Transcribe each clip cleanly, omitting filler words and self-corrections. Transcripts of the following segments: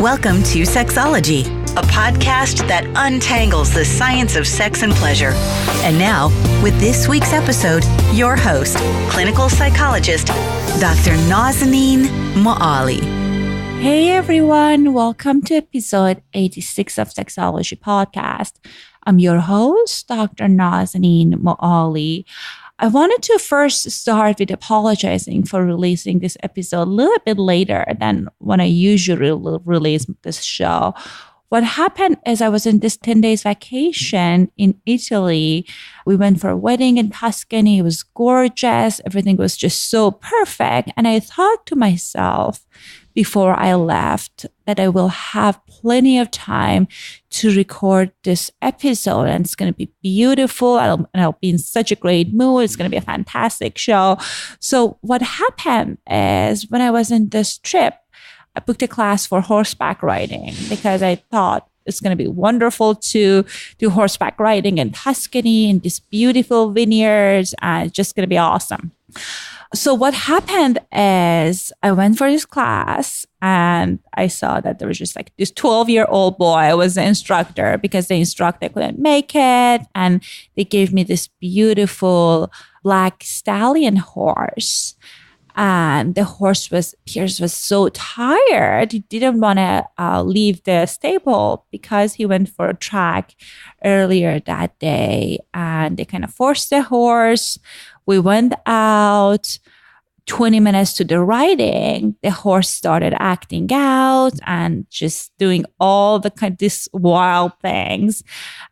Welcome to Sexology, a podcast that untangles the science of sex and pleasure. And now, with this week's episode, your host, clinical psychologist, Dr. Nazanin Moali. Hey everyone, welcome to episode 86 of Sexology Podcast. I'm your host, Dr. Nazanin Moali. I wanted to first start with apologizing for releasing this episode a little bit later than when I usually release this show. What happened is I was in this 10 days vacation in Italy. We went for a wedding in Tuscany. It was gorgeous. Everything was just so perfect. And I thought to myself before I left that I will have plenty of time to record this episode. And it's going to be beautiful. I'll be in such a great mood. It's going to be a fantastic show. So what happened is when I was in this trip, I booked a class for horseback riding because I thought it's going to be wonderful to do horseback riding in Tuscany in these beautiful vineyards. And it's just going to be awesome. So what happened is I went for this class and I saw that there was just like this 12-year-old boy was the instructor because the instructor couldn't make it. And they gave me this beautiful black stallion horse. And the horse Pierce was so tired. He didn't want to leave the stable because he went for a track earlier that day. And they kind of forced the horse. We went out. 20 minutes to the riding, the horse started acting out and just doing all these wild things.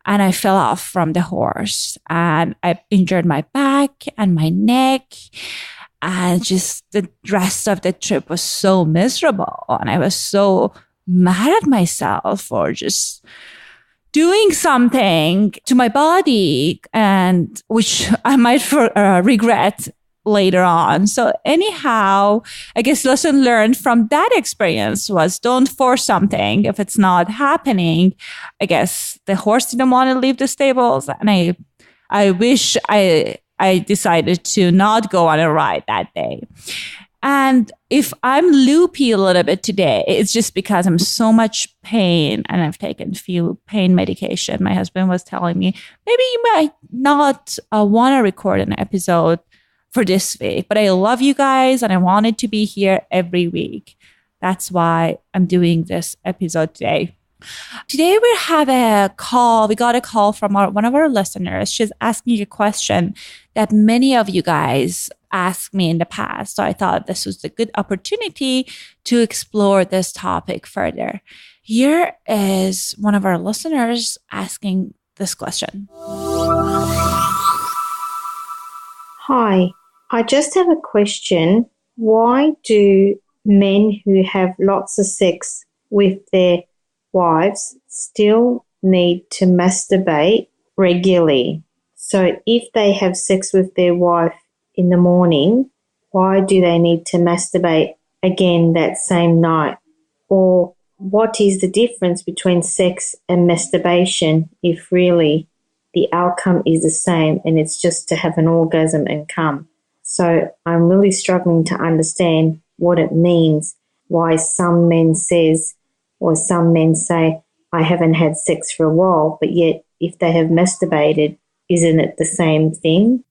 And I fell off from the horse and I injured my back and my neck. And just the rest of the trip was so miserable. And I was so mad at myself for just doing something to my body, and which I might regret later on. So anyhow, I guess lesson learned from that experience was don't force something if it's not happening. I guess the horse didn't want to leave the stables, and I wish I decided to not go on a ride that day. And if I'm loopy a little bit today, it's just because I'm so much pain and I've taken a few pain medication. My husband was telling me, maybe you might not want to record an episode for this week, but I love you guys and I wanted to be here every week. That's why I'm doing this episode today. Today we have a call. We got a call from one of our listeners. She's asking a question that many of you guys asked me in the past. So I thought this was a good opportunity to explore this topic further. Here is one of our listeners asking this question. Hi, I just have a question. Why do men who have lots of sex with their wives still need to masturbate regularly? So if they have sex with their wife in the morning, why do they need to masturbate again that same night? Or what is the difference between sex and masturbation if really the outcome is the same and it's just to have an orgasm and come? So I'm really struggling to understand what it means, why some men say, I haven't had sex for a while, but yet if they have masturbated, isn't it the same thing?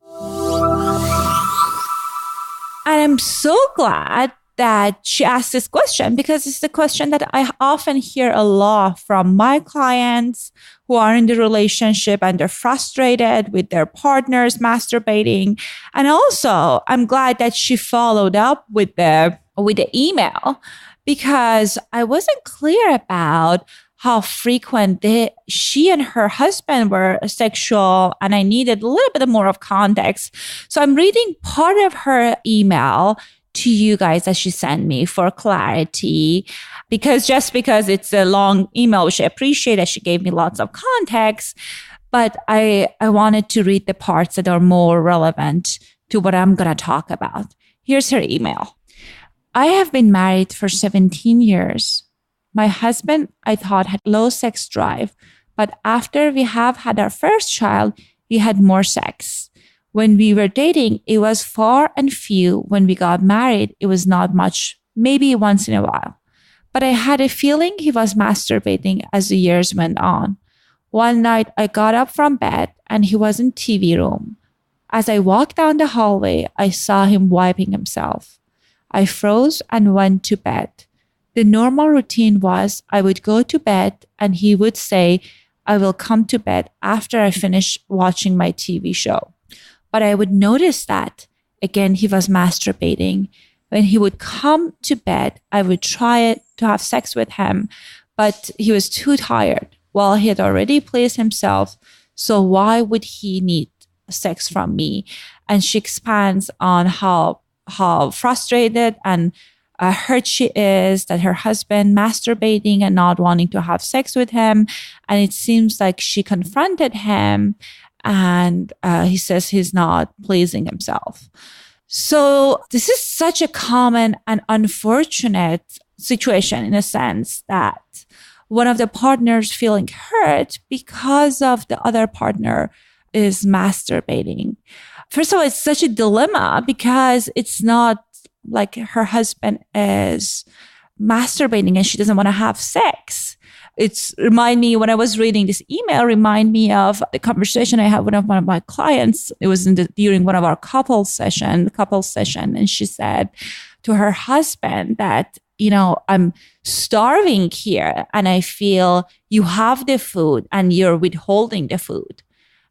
And I'm so glad that she asked this question because it's the question that I often hear a lot from my clients who are in the relationship and they're frustrated with their partners masturbating. And also, I'm glad that she followed up with the email because I wasn't clear about how frequent she and her husband were sexual, and I needed a little bit more of context. So I'm reading part of her email to you guys that she sent me for clarity, because it's a long email, which I appreciate that she gave me lots of context, but I wanted to read the parts that are more relevant to what I'm going to talk about. Here's her email. I have been married for 17 years. My husband, I thought, had low sex drive, but after we have had our first child, we had more sex. When we were dating, it was far and few. When we got married, it was not much, maybe once in a while. but I had a feeling he was masturbating as the years went on. One night, I got up from bed and he was in TV room. As I walked down the hallway, I saw him wiping himself. I froze and went to bed. The normal routine was I would go to bed and he would say, I will come to bed after I finish watching my TV show. But I would notice that, again, he was masturbating. When he would come to bed, I would try to have sex with him, but he was too tired. Well, he had already pleased himself, so why would he need sex from me? And she expands on how frustrated and hurt she is that her husband masturbating and not wanting to have sex with him. And it seems like she confronted him and he says he's not pleasing himself. So this is such a common and unfortunate situation in a sense that one of the partners feeling hurt because of the other partner is masturbating. First of all, it's such a dilemma because it's not like her husband is masturbating and she doesn't want to have sex. It's remind me when I was reading this email, remind me of the conversation I had with one of my clients. It was during one of our couples session, and she said to her husband that, I'm starving here and I feel you have the food and you're withholding the food.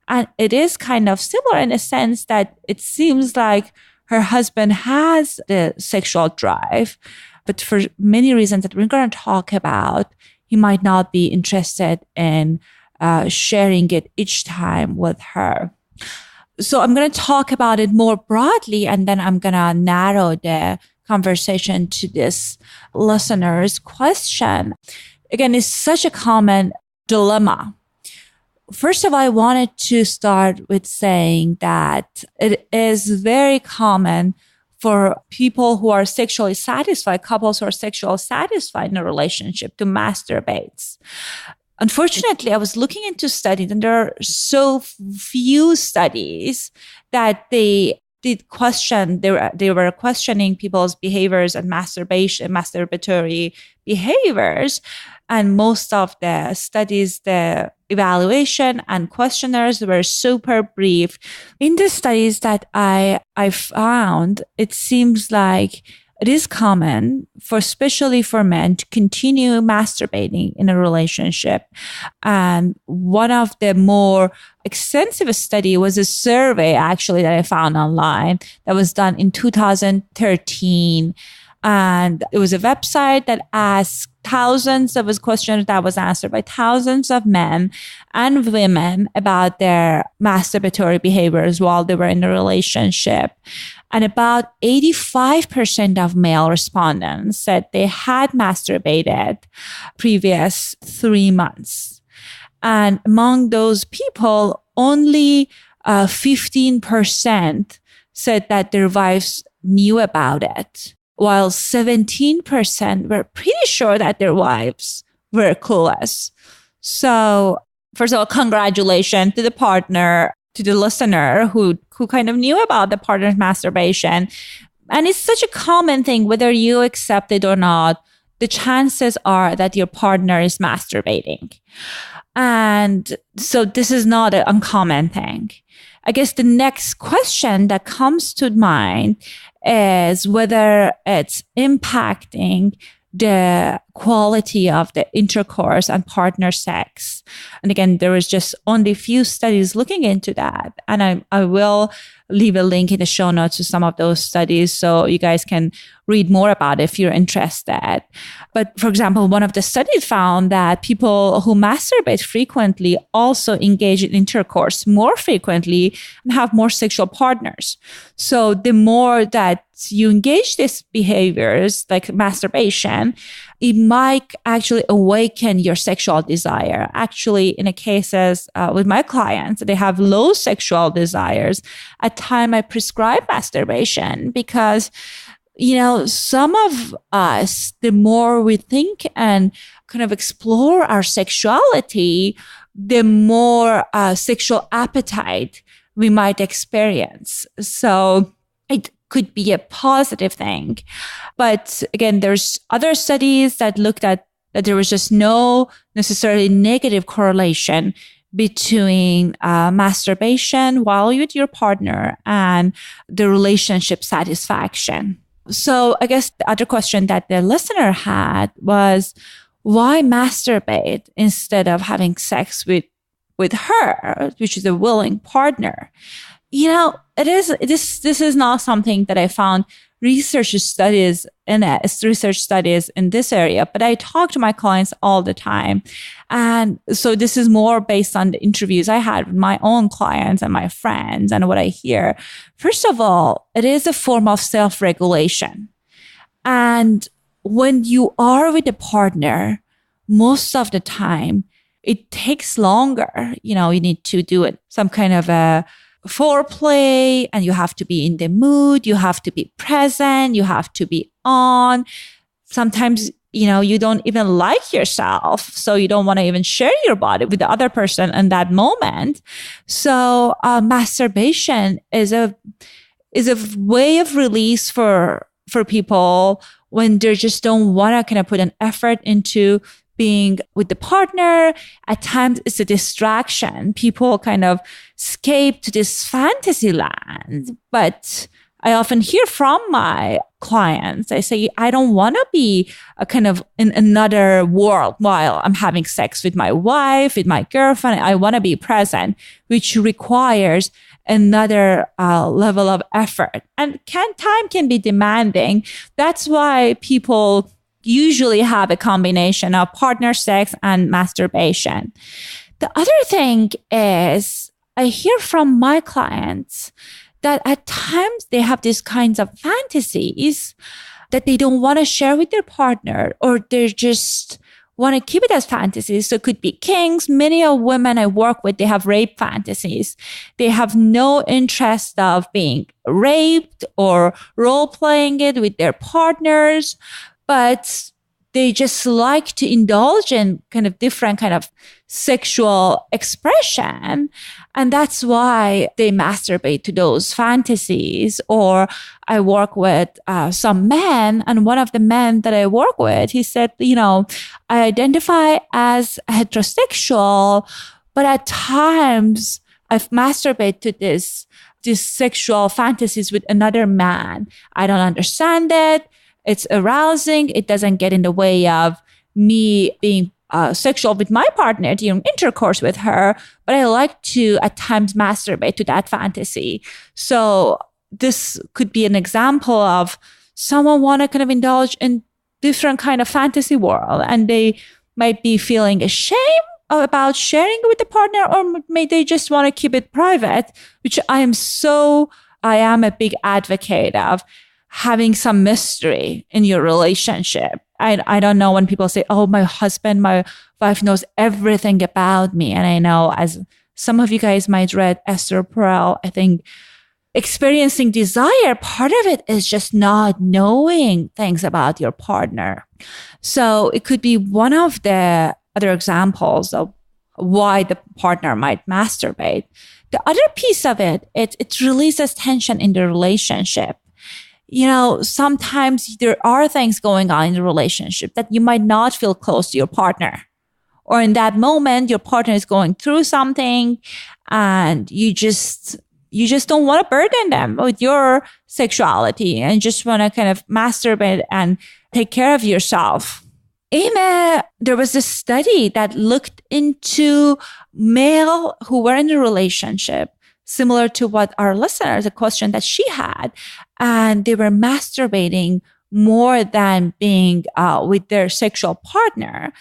And it is kind of similar in a sense that it seems like her husband has the sexual drive, but for many reasons that we're going to talk about, he might not be interested in sharing it each time with her. So I'm going to talk about it more broadly, and then I'm going to narrow the conversation to this listener's question. Again, it's such a common dilemma. First of all, I wanted to start with saying that it is very common for people who are sexually satisfied, couples who are sexually satisfied in a relationship, to masturbate. Unfortunately, I was looking into studies, and there are so few studies that they did question. They were questioning people's behaviors and masturbatory behaviors. And most of the studies, the evaluation and questionnaires were super brief. In the studies that I found, it seems like it is common especially for men, to continue masturbating in a relationship. And one of the more extensive study was a survey actually that I found online that was done in 2013. And it was a website that asked thousands of questions that was answered by thousands of men and women about their masturbatory behaviors while they were in a relationship. And about 85% of male respondents said they had masturbated previous 3 months. And among those people, only 15% said that their wives knew about it, while 17% were pretty sure that their wives were clueless. So first of all, congratulations to the partner, to the listener who kind of knew about the partner's masturbation. And it's such a common thing, whether you accept it or not, the chances are that your partner is masturbating. And so this is not an uncommon thing. I guess the next question that comes to mind is whether it's impacting the quality of the intercourse and partner sex. And again, there is just only a few studies looking into that. And I will leave a link in the show notes to some of those studies so you guys can read more about it if you're interested. But for example, one of the studies found that people who masturbate frequently also engage in intercourse more frequently and have more sexual partners. So the more that you engage these behaviors like masturbation, it might actually awaken your sexual desire. Actually, in the cases with my clients, they have low sexual desires. At time I prescribe masturbation because, some of us, the more we think and kind of explore our sexuality, the more sexual appetite we might experience. So could be a positive thing. But again, there's other studies that looked at that there was just no necessarily negative correlation between masturbation while you're with your partner and the relationship satisfaction. So I guess the other question that the listener had was, why masturbate instead of having sex with her, which is a willing partner? This is not something that I found research studies in this area, but I talk to my clients all the time. And so this is more based on the interviews I had with my own clients and my friends and what I hear. First of all, it is a form of self-regulation. And when you are with a partner, most of the time, it takes longer. You need to do it, some kind of a foreplay, and you have to be in the mood. You have to be present. You have to be on. Sometimes, you don't even like yourself. So you don't want to even share your body with the other person in that moment. So masturbation is a way of release for people when they just don't want to kind of put an effort into being with the partner. At times it's a distraction. People kind of escape to this fantasy land. But I often hear from my clients, I say, I don't want to be a kind of in another world while I'm having sex with my wife, with my girlfriend. I want to be present, which requires another level of effort. And time can be demanding. That's why people usually have a combination of partner sex and masturbation. The other thing is, I hear from my clients that at times they have these kinds of fantasies that they don't want to share with their partner, or they just want to keep it as fantasies. So it could be kinks. Many of women I work with, they have rape fantasies. They have no interest of being raped or role-playing it with their partners, but they just like to indulge in kind of different kind of sexual expression. And that's why they masturbate to those fantasies. Or I work with some men, and one of the men that I work with, he said, I identify as heterosexual, but at times I masturbate to these sexual fantasies with another man. I don't understand it. It's arousing. It doesn't get in the way of me being sexual with my partner during intercourse with her, but I like to at times masturbate to that fantasy. So this could be an example of someone want to kind of indulge in different kind of fantasy world, and they might be feeling ashamed about sharing it with the partner, or may they just want to keep it private, which I am a big advocate of having some mystery in your relationship. I don't know when people say, oh, my wife knows everything about me. And I know, as some of you guys might read Esther Perel, I think experiencing desire, part of it is just not knowing things about your partner. So it could be one of the other examples of why the partner might masturbate. The other piece of it releases tension in the relationship. Sometimes there are things going on in the relationship that you might not feel close to your partner. Or in that moment, your partner is going through something and you just don't want to burden them with your sexuality and just want to kind of masturbate and take care of yourself. There was a study that looked into male who were in a relationship, similar to what our listeners, a question that she had, and they were masturbating more than being with their sexual partner.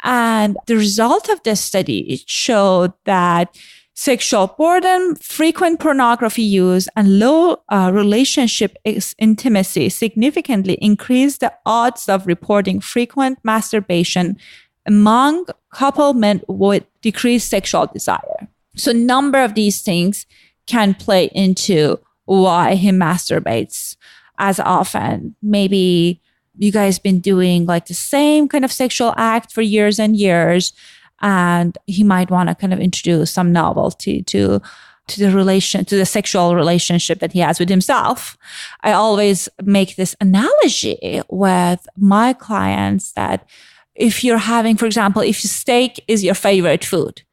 And the result of this study showed that sexual boredom, frequent pornography use, and low relationship intimacy significantly increased the odds of reporting frequent masturbation among couple men with decreased sexual desire. So a number of these things can play into why he masturbates as often. Maybe you guys been doing like the same kind of sexual act for years and years, and he might want to kind of introduce some novelty to to the sexual relationship that he has with himself. I always make this analogy with my clients that if you're having, for example, if steak is your favorite food,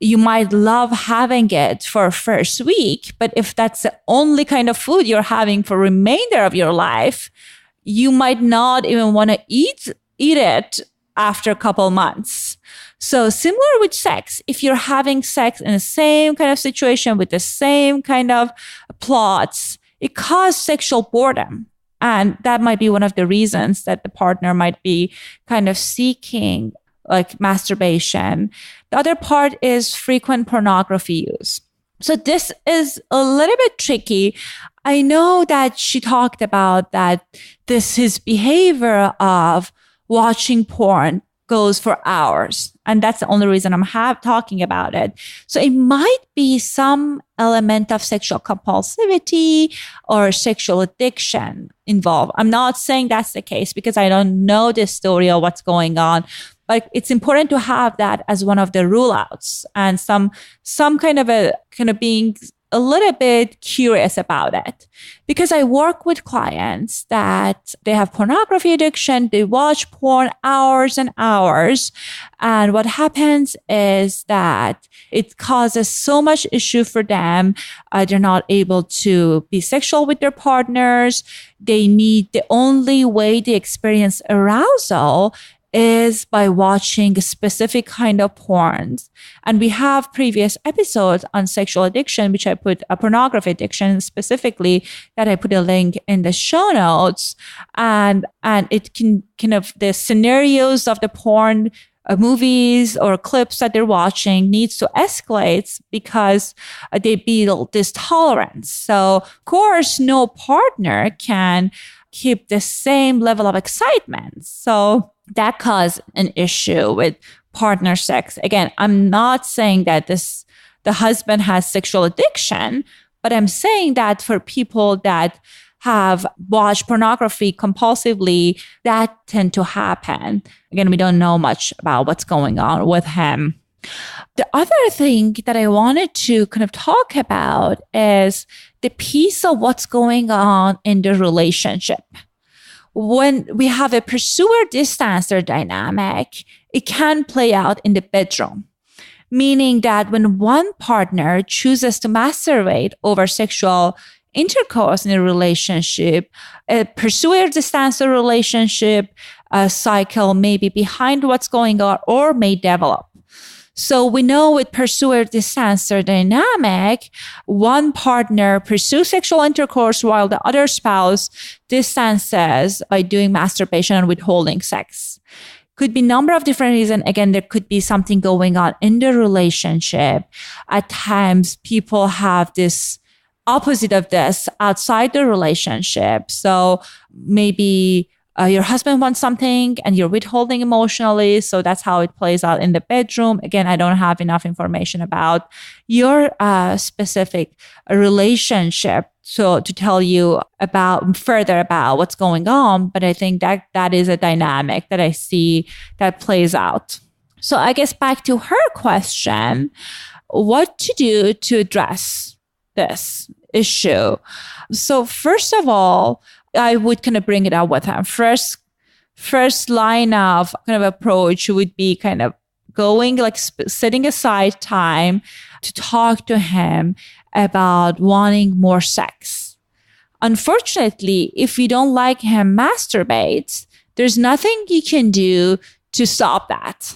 you might love having it for first week, but if that's the only kind of food you're having for remainder of your life, you might not even want to eat it after a couple months. So similar with sex, if you're having sex in the same kind of situation with the same kind of plots, it causes sexual boredom. And that might be one of the reasons that the partner might be kind of seeking like masturbation. The other part is frequent pornography use. So this is a little bit tricky. I know that she talked about that his behavior of watching porn goes for hours. And that's the only reason I'm talking about it. So it might be some element of sexual compulsivity or sexual addiction involved. I'm not saying that's the case because I don't know the story or what's going on. But it's important to have that as one of the rule outs and some kind of being a little bit curious about it, because I work with clients that they have pornography addiction. They watch porn hours and hours. And what happens is that it causes so much issue for them. They're not able to be sexual with their partners. The only way they experience arousal is by watching a specific kind of porns. And we have previous episodes on sexual addiction, which I put a pornography addiction specifically, that I put a link in the show notes. And it can the scenarios of the porn movies or clips that they're watching needs to escalate because they build this tolerance. So of course, no partner can keep the same level of excitement. So that caused an issue with partner sex. Again, I'm not saying that the husband has sexual addiction, but I'm saying that for people that have watched pornography compulsively, that tend to happen. Again, we don't know much about what's going on with him. The other thing that I wanted to kind of talk about is the piece of what's going on in the relationship. When we have a pursuer-distancer dynamic, it can play out in the bedroom, meaning that when one partner chooses to masturbate over sexual intercourse in a relationship, a pursuer-distancer relationship cycle may be behind what's going on or may develop. So we know with pursuer-distancer dynamic, one partner pursues sexual intercourse while the other spouse distances by doing masturbation and withholding sex. Could be a number of different reasons. Again, there could be something going on in the relationship. At times, people have this opposite of this outside the relationship. So maybe your husband wants something and you're withholding emotionally. So that's how it plays out in the bedroom. Again, I don't have enough information about your specific relationship to tell you further about what's going on. But I think that is a dynamic that I see that plays out. So I guess back to her question, what to do to address this issue. So first of all, I would kind of bring it up with him. First line of kind of approach would be kind of going, like setting aside time to talk to him about wanting more sex. Unfortunately, if you don't like him masturbate, there's nothing you can do to stop that.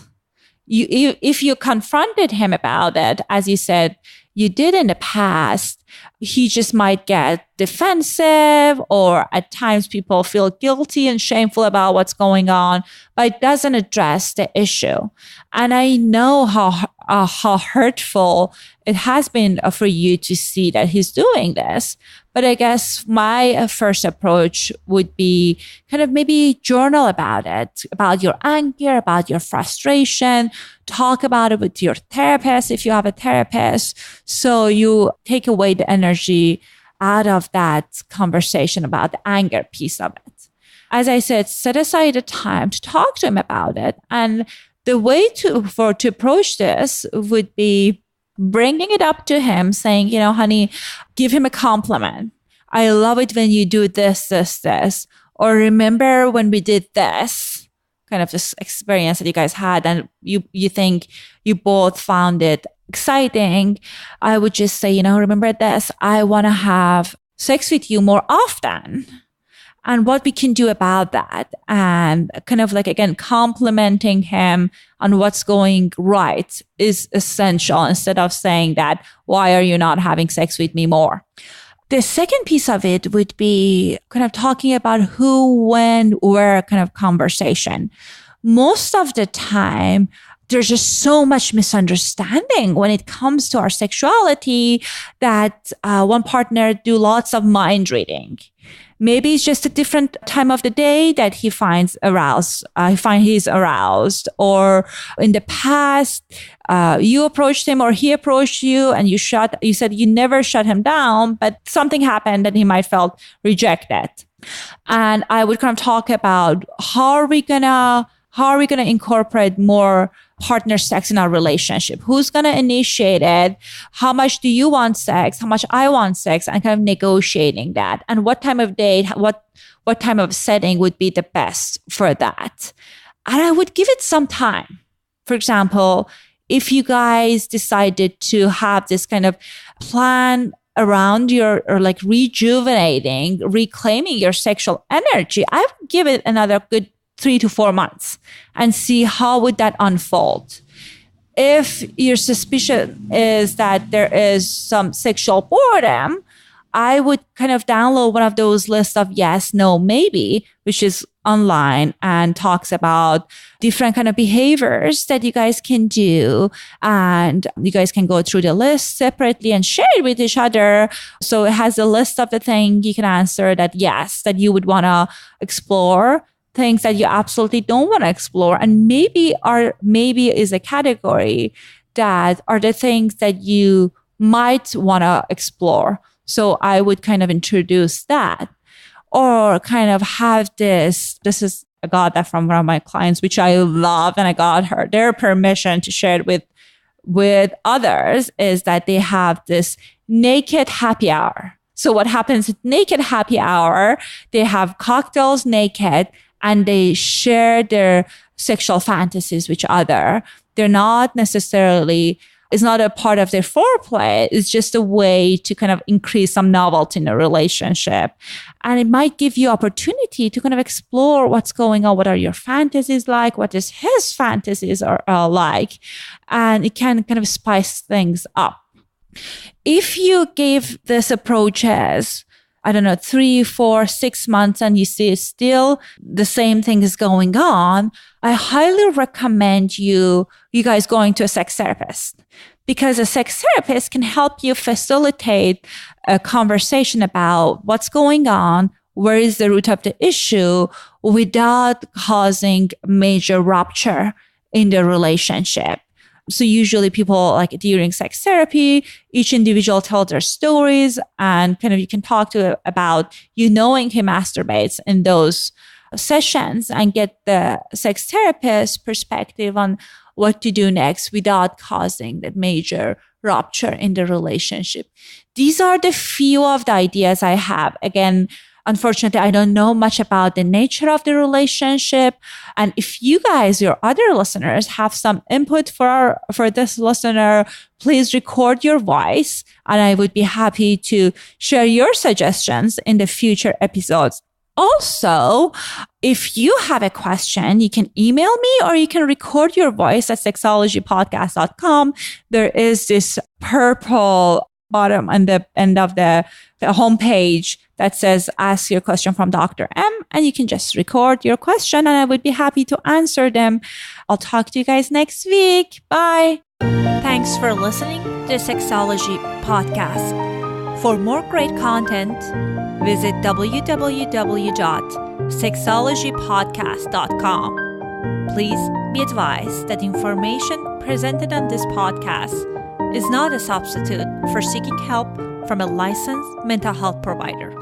If you confronted him about it, as you said, you did in the past, he just might get defensive, or at times people feel guilty and shameful about what's going on, but it doesn't address the issue. And I know how hurtful it has been for you to see that he's doing this. But I guess my first approach would be kind of maybe journal about it, about your anger, about your frustration, talk about it with your therapist if you have a therapist, so you take away the energy out of that conversation about the anger piece of it. As I said, set aside a time to talk to him about it. And the way to approach this would be bringing it up to him, saying, honey, give him a compliment. I love it when you do this, this, this. Or remember when we did this, kind of this experience that you guys had, and you think you both found it exciting. I would just say, remember this, I want to have sex with you more often. And what we can do about that. And kind of like, again, complimenting him on what's going right is essential, instead of saying that, why are you not having sex with me more? The second piece of it would be kind of talking about who, when, where kind of conversation. Most of the time, there's just so much misunderstanding when it comes to our sexuality that one partner do lots of mind reading. Maybe it's just a different time of the day that he finds aroused. He's aroused, or in the past, you approached him or he approached you, and you said you never shut him down, but something happened that he might felt rejected. And I would kind of talk about how are we gonna incorporate more partner sex in our relationship? Who's going to initiate it? How much do you want sex? How much I want sex? And kind of negotiating that. And what time of day, what time of setting would be the best for that? And I would give it some time. For example, if you guys decided to have this kind of plan around like rejuvenating, reclaiming your sexual energy, I would give it another good 3 to 4 months and see how would that unfold. If your suspicion is that there is some sexual boredom, I would kind of download one of those lists of yes, no, maybe, which is online and talks about different kind of behaviors that you guys can do. And you guys can go through the list separately and share it with each other. So it has a list of the things you can answer that yes, that you would want to explore, things that you absolutely don't want to explore, and maybe is a category that are the things that you might want to explore. So I would kind of introduce that, or kind of have this is, I got that from one of my clients, which I love, and I got their permission to share it with others, is that they have this naked happy hour. So what happens at naked happy hour, they have cocktails naked, and they share their sexual fantasies with each other. They're not necessarily, it's not a part of their foreplay. It's just a way to kind of increase some novelty in a relationship. And it might give you opportunity to kind of explore what's going on. What are your fantasies like? What is his fantasies are like? And it can kind of spice things up. If you gave this approaches, 3, 4, 6 months, and you see still the same thing is going on, I highly recommend you guys going to a sex therapist, because a sex therapist can help you facilitate a conversation about what's going on, where is the root of the issue, without causing major rupture in the relationship. So usually people, like during sex therapy, each individual tells their stories, and kind of you can talk to about knowing he masturbates in those sessions and get the sex therapist perspective on what to do next without causing that major rupture in the relationship. These are the few of the ideas I have. Again, unfortunately, I don't know much about the nature of the relationship. And if you guys, your other listeners, have some input for this listener, please record your voice. And I would be happy to share your suggestions in the future episodes. Also, if you have a question, you can email me or you can record your voice at sexologypodcast.com. There is this purple bottom and the end of the homepage that says ask your question from Dr. M, and you can just record your question and I would be happy to answer them. I'll talk to you guys next week. Bye. Thanks for listening to the Sexology Podcast. For more great content, visit www.sexologypodcast.com. Please be advised that information presented on this podcast is not a substitute for seeking help from a licensed mental health provider.